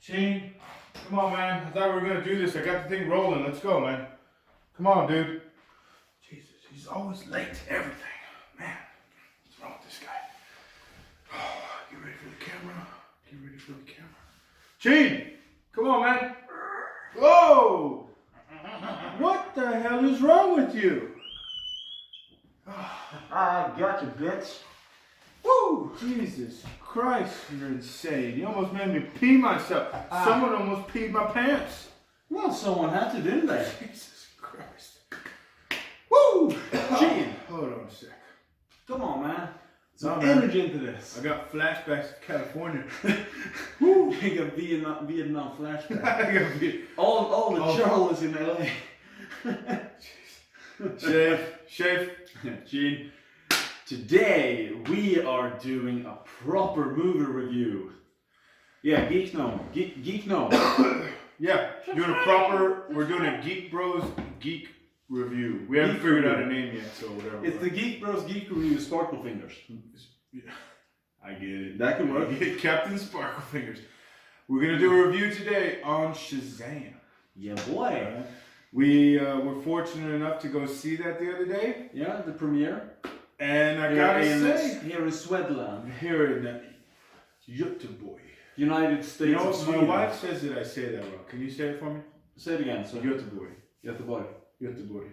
Shane, come on, man. I thought we were going to do this. I got the thing rolling. Let's go, man. Come on, dude. Jesus, he's always late to everything. Man, what's wrong with this guy? Get ready for the camera. Get ready for the camera. Shane, come on, man. Whoa! What the hell is wrong with you? I got you, bitch. Woo! Jesus Christ, you're insane. You almost made me pee myself. Someone almost peed my pants. Well, someone had to, didn't they? Jesus Christ. Woo! Gene, Hold on a sec. come on, man. No, Some man. energy into this. I got flashbacks to California. Woo! You got Vietnam flashback. I got all the Charles in LA. Chef. Gene, today we are doing a proper movie review. Yeah, Geek Gnome. Yeah, we're doing a GeekBros geek review. We haven't figured out a name yet, so whatever. It's the GeekBros Geek Review Sparkle Fingers. Yeah, I get it. That can work. Captain Sparkle Fingers. We're gonna do a review today on Shazam. Yeah, boy. We were fortunate enough to go see that the other day. Yeah, the premiere. And I gotta say, here in Swedland, here in Göteborg. United States. You know, of my Sweden. wife says that I say that wrong. Can you say it for me? Say it again. So Göteborg. Göteborg. Göteborg.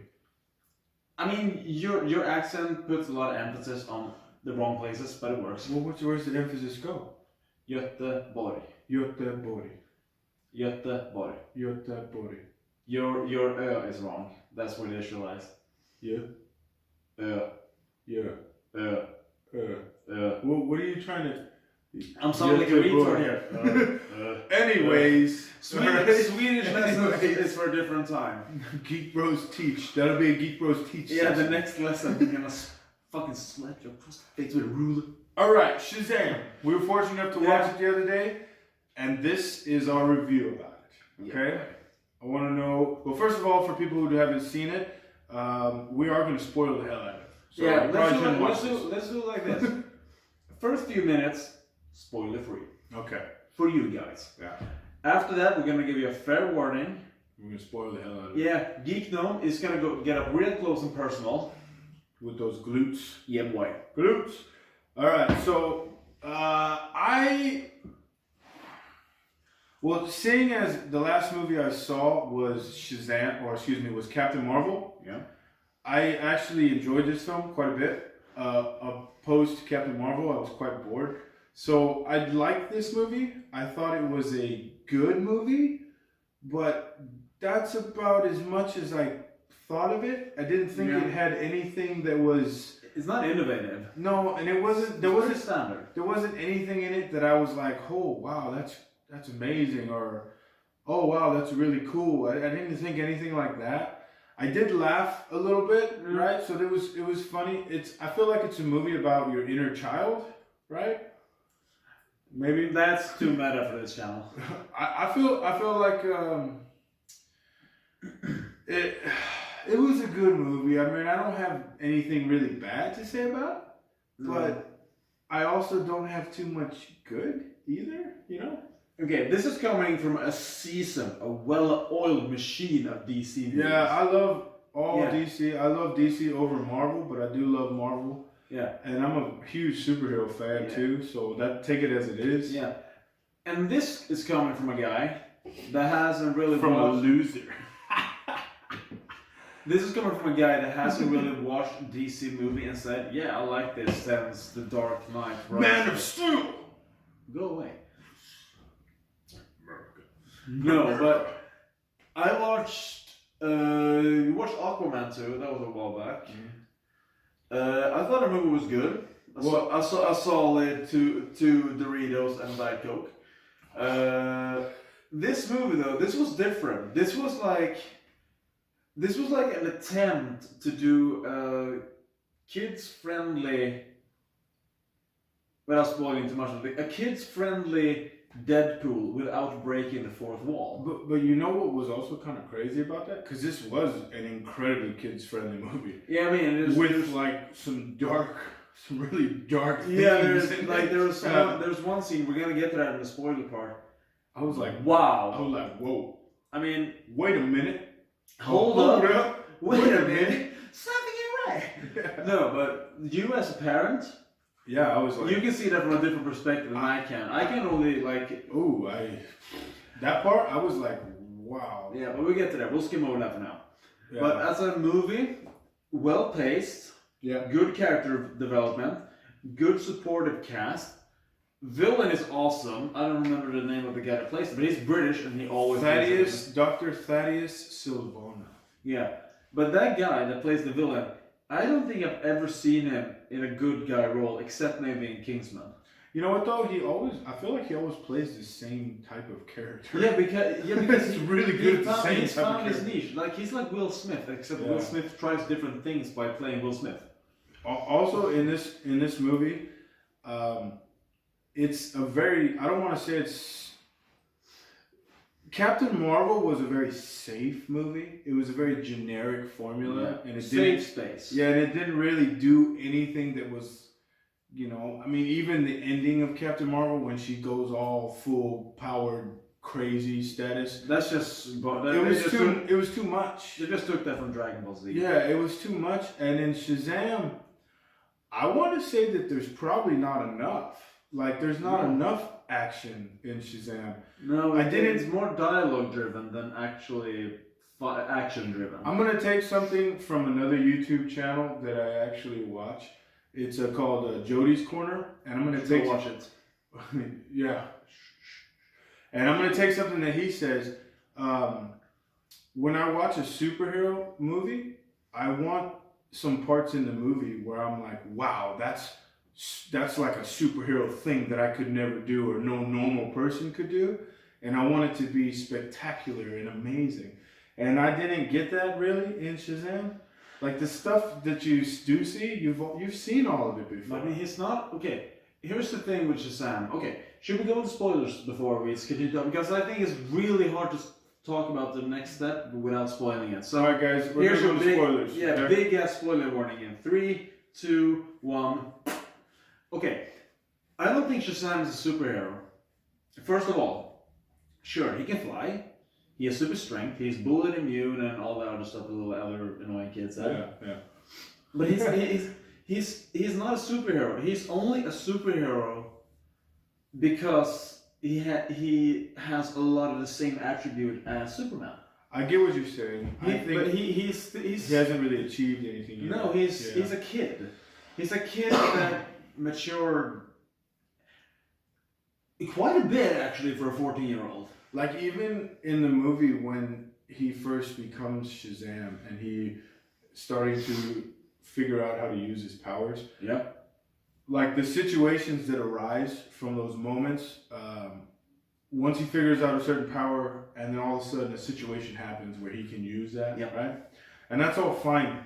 I mean, your accent puts a lot of emphasis on the wrong places, but it works. Well, where's the emphasis go? Göteborg. Göteborg. Göteborg. Göteborg. Your is wrong. That's where the issue lies. Yeah. Yeah. What What are you trying to? I'm sounding like a retard here. Anyways, Swedish lesson is for a different time. GeekBros teach. That'll be a GeekBros teach. Yeah, session. the next lesson you're gonna fucking slap your face with a ruler. All right, Shazam. We were fortunate enough to watch it the other day, and this is our review about it. Okay. Yeah. I want to know. Well, first of all, for people who haven't seen it, we are going to spoil the hell out of it. So Yeah, you probably shouldn't watch let's do it like this. First few minutes, spoiler free. Okay. For you guys. Yeah. After that, we're gonna give you a fair warning. We're going to spoil the hell out of it. Yeah, Geek Gnome is gonna go get up real close and personal. With those glutes. Yeah, boy. Glutes. All right. So well, seeing as the last movie I saw was Shazam, or excuse me, was Captain Marvel. Yeah. I actually enjoyed this film quite a bit. Opposed to Captain Marvel, I was quite bored. So I liked this movie. I thought it was a good movie, but that's about as much as I thought of it. I didn't think it had anything that was. It's not innovative. No, and it wasn't. There wasn't standard. There wasn't anything in it that I was like, oh wow, that's amazing, or oh wow, that's really cool. I didn't think anything like that. I did laugh a little bit, right? So it was funny. I feel like it's a movie about your inner child, right? Maybe that's too meta for this channel. I feel like it was a good movie. I mean, I don't have anything really bad to say about it, but I also don't have too much good either, you know? Okay, this is coming from a well-oiled machine of DC movies. Yeah, I love DC. I love DC over Marvel, but I do love Marvel. Yeah. And I'm a huge superhero fan too, so take it as it is. Yeah. And this is coming from a guy that hasn't really From a watched... loser. This is coming from a guy that hasn't really watched DC movie and said, yeah, I like this since The Dark Knight. Man of Steel! Go away. No, but I watched we watched Aquaman 2, that was a while back. I thought the movie was good. I saw it two Doritos and a Diet Coke. This movie though, this was different. This was like an attempt to do kids friendly, without spoiling too much of it, a kids friendly Deadpool without breaking the fourth wall. But you know what was also kind of crazy about that? Because this was an incredibly kids-friendly movie. Yeah, I mean, with like some really dark things. Yeah, there's one scene, we're gonna get to that in the spoiler part, I was like, wow. I was like, whoa. I mean, wait a minute. Hold up. Wait a minute. Something ain't right. Yeah. No, but you as a parent, Yeah, I was like, you can see that from a different perspective than I can. I can only like. ooh, that part, I was like, wow. Yeah, but we'll get to that. We'll skim over that for now. Yeah. But as a movie, well paced, Yeah. good character development, good supportive cast. Villain is awesome. I don't remember the name of the guy that plays it, but he's British and he always plays it. Dr. Thaddeus Silvana. Yeah, but that guy that plays the villain, I don't think I've ever seen him in a good guy role, except maybe in Kingsman. You know what though? I feel like he always plays the same type of character. Yeah, because he's really good at the same he's type of found his character. niche. Like he's like Will Smith, except Yeah. Will Smith tries different things by playing Will Smith. Also in this movie, it's a very, I don't want to say it's, Captain Marvel was a very safe movie. It was a very generic formula, and it Safe space. Yeah, and it didn't really do anything that was, you know, I mean, even the ending of Captain Marvel when she goes all full powered crazy status. That's just. It was too much. They just took that from Dragon Ball Z. Yeah, it was too much. And in Shazam, I want to say that there's probably not enough. Like, there's not enough action in Shazam. No, it's more dialogue driven than actually action driven. I'm going to take something from another YouTube channel that I actually watch. It's called Jody's Corner. And I'm going to watch it. Yeah. And I'm going to take something that he says. When I watch a superhero movie, I want some parts in the movie where I'm like, wow, that's like a superhero thing that I could never do or no normal person could do. And I want it to be spectacular and amazing. And I didn't get that really in Shazam. Like the stuff that you do see, you've seen all of it before. I mean, he's not... Okay, here's the thing with Shazam. Okay, should we go into spoilers before we continue? Because I think it's really hard to talk about the next step without spoiling it. So, alright guys, we're going to spoilers. Yeah, okay? big ass spoiler warning in 3, 2, 1... Okay, I don't think Shazam is a superhero. First of all, sure, he can fly. He has super strength. He's bullet immune and all that other stuff the little other annoying kids said. Yeah. But he's not a superhero. He's only a superhero because he has a lot of the same attribute as Superman. I get what you're saying. But he hasn't really achieved anything yet. No, he's a kid. He's a kid that matured quite a bit actually for a 14-year-old. Like even in the movie when he first becomes Shazam and he starting to figure out how to use his powers. Yeah. Like the situations that arise from those moments, once he figures out a certain power and then all of a sudden a situation happens where he can use that, right? And that's all fine.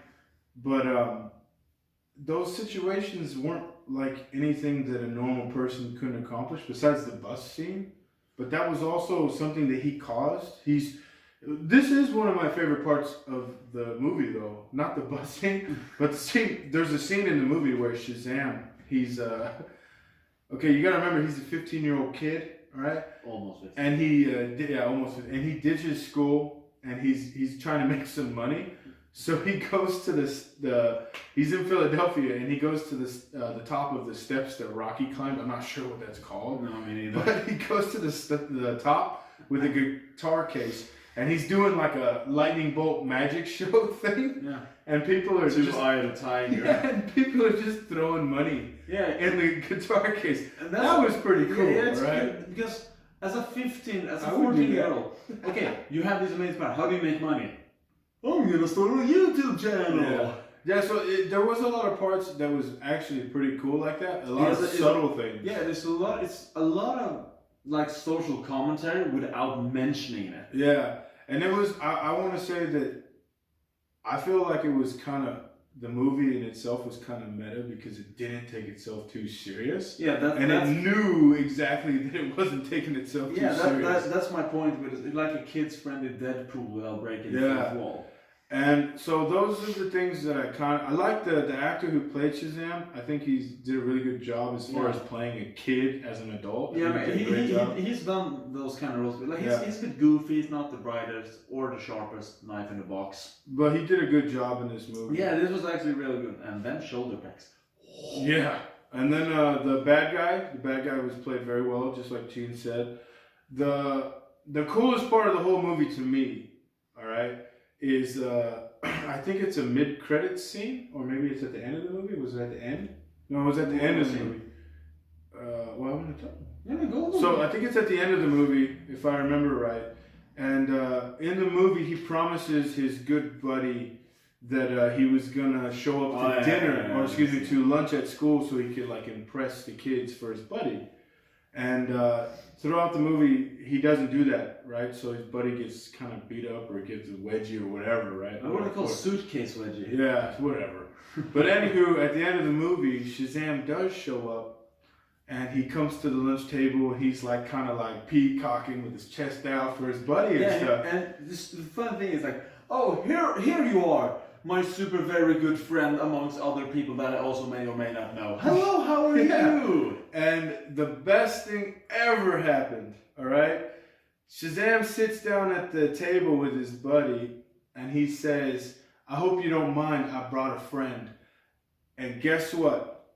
But those situations weren't like anything that a normal person couldn't accomplish besides the bus scene. But that was also something that he caused. This is one of my favorite parts of the movie though. Not the bus scene, but the scene, there's a scene in the movie where Shazam, he's okay, you gotta remember he's a 15-year-old kid, alright? Almost 15. And he almost, and he ditches school and he's trying to make some money. So he goes to he's in Philadelphia and he goes to the top of the steps that Rocky climbed. I'm not sure what that's called. No, me neither. But he goes to the top with a guitar case and he's doing like a lightning bolt magic show thing. Yeah. And people are just Eye of the Tiger. Yeah, and people are just throwing money. Yeah. In the guitar case. And that was pretty cool, it's right? good because as a 14-year-old, okay, you have this amazing power. How do you make money? I'm gonna start a YouTube channel. Yeah. So there was a lot of parts that was actually pretty cool like that. A lot of subtle things. Yeah, there's a lot. It's a lot of like social commentary without mentioning it. Yeah, and it was. I want to say that I feel like it was kind of the movie in itself was kind of meta because it didn't take itself too serious. Yeah, it knew exactly that it wasn't taking itself too serious. That's my point with it. It's like a kid's friendly Deadpool without breaking the fourth wall. And so those are the things that I like the actor who played Shazam. I think he did a really good job as far as playing a kid as an adult. Yeah, I think he did a great job. he's done those kind of roles. Like he's a bit goofy. He's not the brightest or the sharpest knife in the box. But he did a good job in this movie. Yeah, this was actually really good. And then shoulder packs. Yeah, and then the bad guy was played very well, just like Gene said. The coolest part of the whole movie to me, all right, is I think it's a mid-credits scene, or maybe it's at the end of the movie. Was it at the end? No, it was at the end of the movie. Well, I'm gonna tell you. Yeah, go. So I think it's at the end of the movie, if I remember right. And in the movie, he promises his good buddy that he was gonna show up to dinner, or excuse me, to lunch at school, so he could like impress the kids for his buddy. And throughout the movie, he doesn't do that, right? So his buddy gets kind of beat up or gets a wedgie or whatever, right? What do they call suitcase wedgie? Yeah, whatever. But anywho, at the end of the movie, Shazam does show up, and he comes to the lunch table, and he's like kind of like peacocking with his chest out for his buddy and stuff. And this, the fun thing is like, oh, here you are, my super very good friend amongst other people that I also may or may not know. Hello, how are you? And the best thing ever happened, all right? Shazam sits down at the table with his buddy, and he says, I hope you don't mind, I brought a friend. And guess what?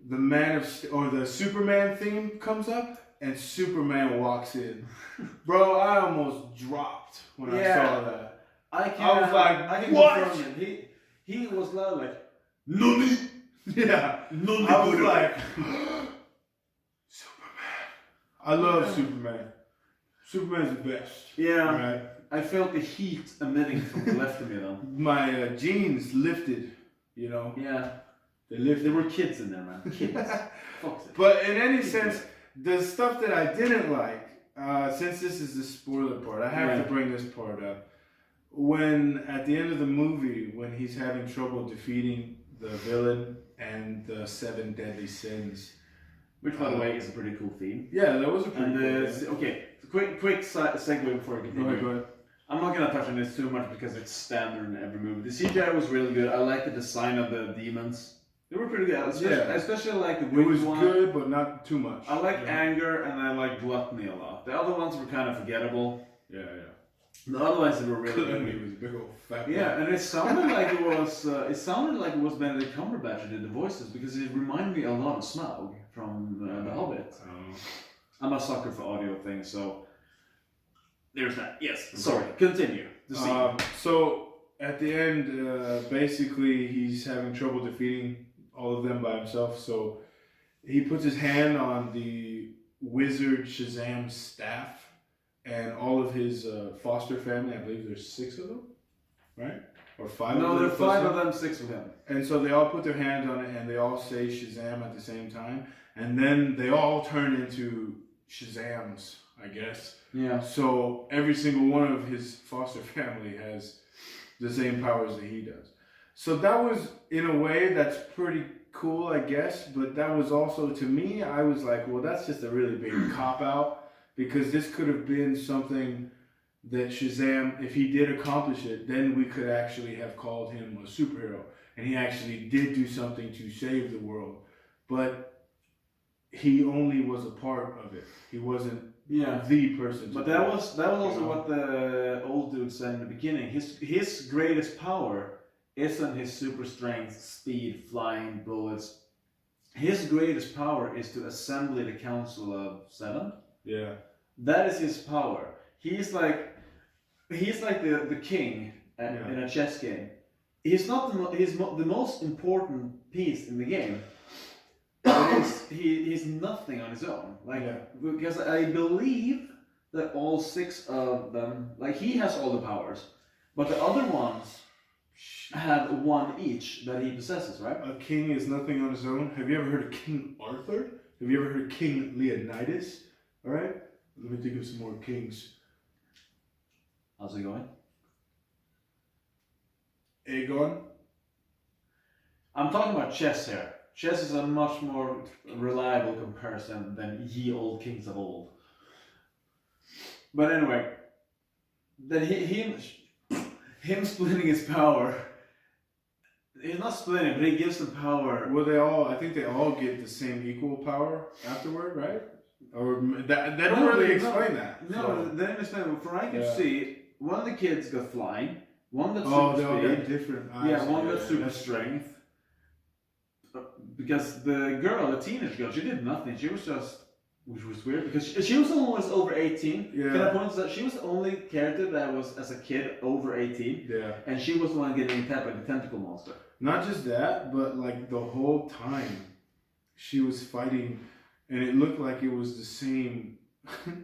The Superman theme comes up, and Superman walks in. Bro, I almost dropped when I saw that. I was like, I can what? confirm it. He was loud like, Nani? Yeah. Nani I was like, Superman. I love Superman. Superman's the best. Yeah. Right? I felt the heat emitting from the left of me though. My jeans lifted, you know. Yeah. They lifted. There were kids in there, man. Kids. Fuck it. But in any sense, the stuff that I didn't like, since this is the spoiler part, I have to bring this part up. When, at the end of the movie, when he's having trouble defeating the villain and the 7 deadly sins. Which, by the way, is a pretty cool theme. Yeah, that was a pretty cool okay, quick segue before I continue. Go ahead. I'm not going to touch on this too much because it's standard in every movie. The CGI was really good. I like the design of the demons. They were pretty good. Especially like the winged one. It was good, but not too much. I like anger and I like gluttony a lot. The other ones were kind of forgettable. Yeah. The other ones they were really Gluttony good. was a big old fat Yeah, and it sounded like it was. It sounded like it was Benedict Cumberbatch who did the voices because it reminded me a lot of Smaug from The Hobbit. I'm a sucker for audio things, so there's that. Yes. Sorry. Continue. The scene. So at the end, basically, he's having trouble defeating all of them by himself. So he puts his hand on the wizard Shazam's staff. And all of his foster family, I believe there's 6 of them, right? Or 5 of them? No, there are 5 of them, 6 of them. And so they all put their hands on it and they all say Shazam at the same time. And then they all turn into Shazams, I guess. Yeah. So every single one of his foster family has the same powers that he does. So that was, in a way, that's pretty cool, I guess. But that was also, to me, I was like, well, that's just a really big cop-out. Because this could have been something that Shazam, if he did accomplish it, then we could actually have called him a superhero. And he actually did do something to save the world. But he only was a part of it. He wasn't the person. But that was also what the old dude said in the beginning. His greatest power isn't his super strength, speed, flying, bullets. His greatest power is to assemble the Council of 7. Yeah. That is his power. He's like the king in a chess game. He's not the most important piece in the game. He's nothing on his own. Because I believe that all 6 of them, like he has all the powers, but the other ones have 1 each that he possesses, right? A king is nothing on his own. Have you ever heard of King Arthur? Have you ever heard of King Leonidas? All right, let me think of some more kings. How's it going? Aegon. I'm talking about chess here. Chess is a much more reliable comparison than ye old kings of old. But anyway, that him splitting his power. He's not splitting, but he gives them power. Well, I think they all get the same equal power afterward, right? Or that, they don't No, really no, explain that. No, So. they didn't explain. From what I could see, one of the kids got flying, one got Oh, super they all got speed. different eyes. Yeah, one got Yeah, super that's- strength. Because the girl, the teenage girl, she did nothing. She was just, which was weird because she was almost over 18. Yeah. Can I point out that she was the only character that was as a kid over 18, Yeah. and she was the one getting attacked by the tentacle monster. Not just that, but like the whole time she was fighting, and it looked like it was the same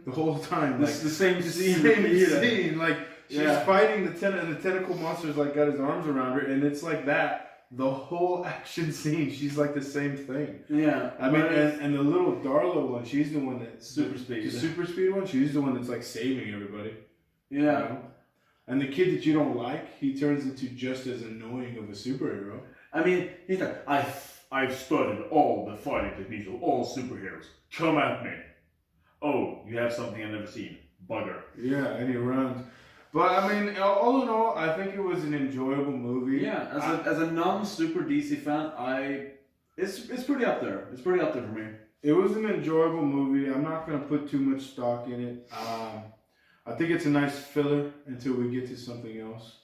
the whole time. Like The same scene. scene. Like she's Yeah. fighting the tentacle monster's like got his arms around her, and it's like that. The whole action scene, she's like the same thing. Yeah. I mean, and the little Darla one, she's the one that's Super speed. The super speed one, she's the one that's like saving everybody. Yeah. You know? And the kid that you don't like, he turns into just as annoying of a superhero. I mean, he's like, I've studied all the fighting techniques of all superheroes. Come at me. Oh, you have something I've never seen. Bugger. Yeah, and he runs. But I mean, all in all, I think it was an enjoyable movie. Yeah, as a non-super DC fan, it's pretty up there. It's pretty up there for me. It was an enjoyable movie. I'm not gonna put too much stock in it. I think it's a nice filler until we get to something else.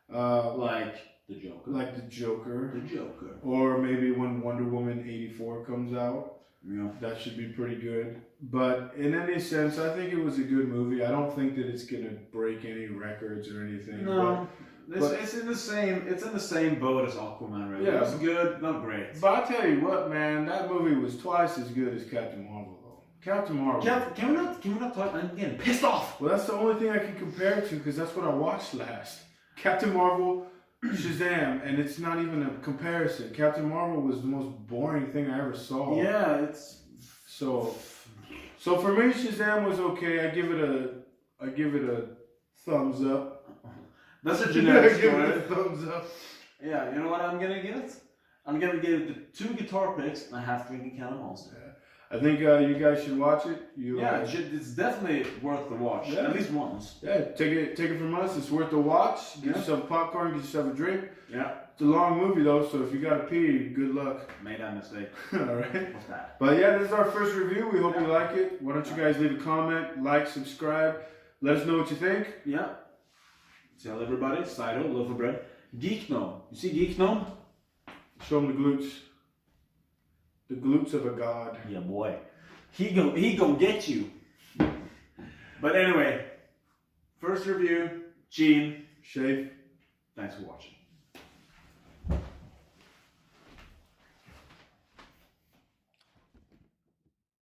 Like the Joker. Like the Joker. The Joker. Or maybe when Wonder Woman 84 comes out. Yeah. That should be pretty good. But in any sense, I think it was a good movie. I don't think that it's gonna break any records or anything. No. but- It's in the same boat as Aquaman, right? Yeah. It was good, not great. But I tell you what, man, that movie was twice as good as Captain Marvel, though. Captain Marvel. Can we not talk? I'm getting pissed off. Well, that's the only thing I can compare it to because that's what I watched last. Captain Marvel, Shazam, and it's not even a comparison. Captain Marvel was the most boring thing I ever saw. Yeah, it's So for me, Shazam was okay. I give it a thumbs up. That's a I generic give it a score. thumbs up. Yeah, you know what I'm gonna give it? I'm gonna give it the 2 guitar picks and a half drinking can of Monster. I think you guys should watch it. It's definitely worth the watch. Yeah. At least once. Yeah, take it from us. It's worth the watch. Get Yeah. yourself popcorn. Get yourself a drink. Yeah. It's a long movie though, so if you gotta pee, good luck. Made that mistake. All right. What's that? But yeah, this is our first review. We hope you like it. Why don't you guys leave a comment, like, subscribe, let us know what you think. Yeah. Tell everybody, Sido, loaf of bread. Geek Gnome. You see Geek Gnome? Show them the glutes. The glutes of a god. Yeah, boy. He gon' get you. But anyway, first review, Gene. Shave. Thanks for watching.